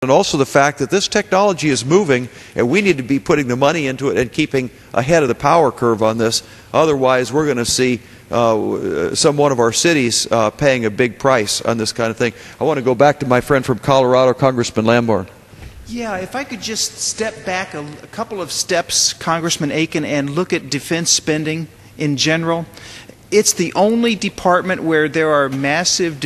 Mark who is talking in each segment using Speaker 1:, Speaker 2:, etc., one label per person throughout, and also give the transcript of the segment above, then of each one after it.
Speaker 1: and also the fact that this technology is moving and we need to be putting the money into it and keeping ahead of the power curve on this. Otherwise, we're going to see one of our cities paying a big price on this kind of thing. I want to go back to my friend from Colorado, Congressman Lamborn.
Speaker 2: Yeah, if I could just step back a couple of steps, Congressman Akin, and look at defense spending in general. It's the only department where there are massive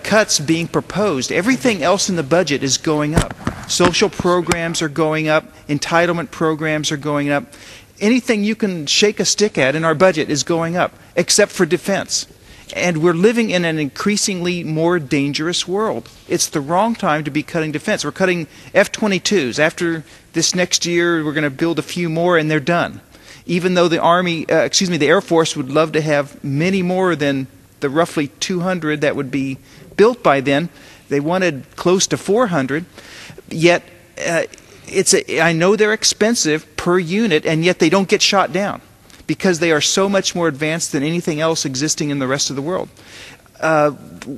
Speaker 2: cuts being proposed. Everything else in the budget is going up. Social programs are going up. Entitlement programs are going up. Anything you can shake a stick at in our budget is going up, except for defense. And we're living in an increasingly more dangerous world. It's the wrong time to be cutting defense. We're cutting F-22s. After this next year, we're going to build a few more, and they're done. Even though the the Air Force would love to have many more than the roughly 200 that would be built by then, they wanted close to 400. Yet, I know they're expensive per unit, and yet they don't get shot down because they are so much more advanced than anything else existing in the rest of the world.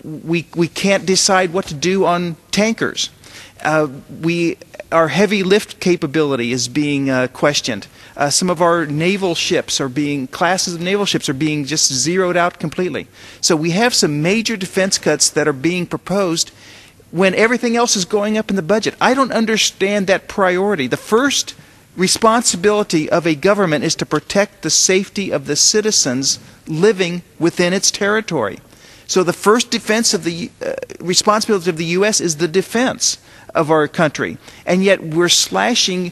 Speaker 2: We can't decide what to do on tankers. Our heavy lift capability is being questioned. Some of our naval ships classes of naval ships are being just zeroed out completely. So we have some major defense cuts that are being proposed when everything else is going up in the budget. I don't understand that priority. The first responsibility of a government is to protect the safety of the citizens living within its territory. So the first responsibility of the U.S. is the defense of our country. And yet we're slashing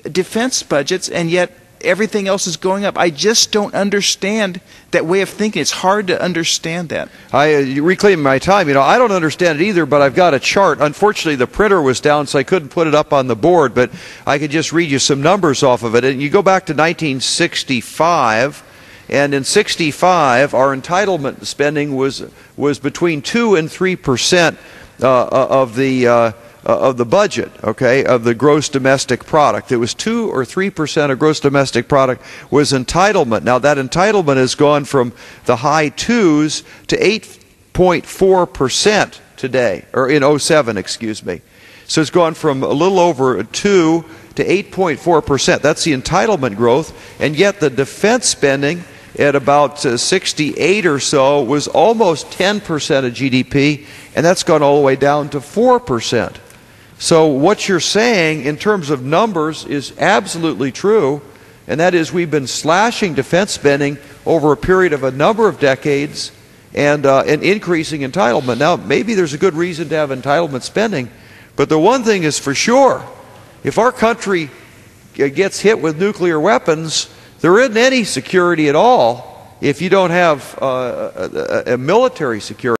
Speaker 2: defense budgets, and yet everything else is going up. I just don't understand that way of thinking. It's hard to understand that.
Speaker 1: You reclaim my time. I don't understand it either, but I've got a chart. Unfortunately, the printer was down, so I couldn't put it up on the board, but I could just read you some numbers off of it. And you go back to 1965, and in 65, our entitlement spending was between 2 and 3% of the budget, okay, of the gross domestic product. It was 2 or 3% of gross domestic product was entitlement. Now that entitlement has gone from the high 2s to 8.4% today, or in 07, excuse me. So it's gone from a little over 2 to 8.4%. That's the entitlement growth, and yet the defense spending at about 68 or so was almost 10% of GDP, and that's gone all the way down to 4%. So what you're saying in terms of numbers is absolutely true, and that is we've been slashing defense spending over a period of a number of decades and increasing entitlement. Now, maybe there's a good reason to have entitlement spending, but the one thing is for sure, if our country gets hit with nuclear weapons, there isn't any security at all if you don't have a military security.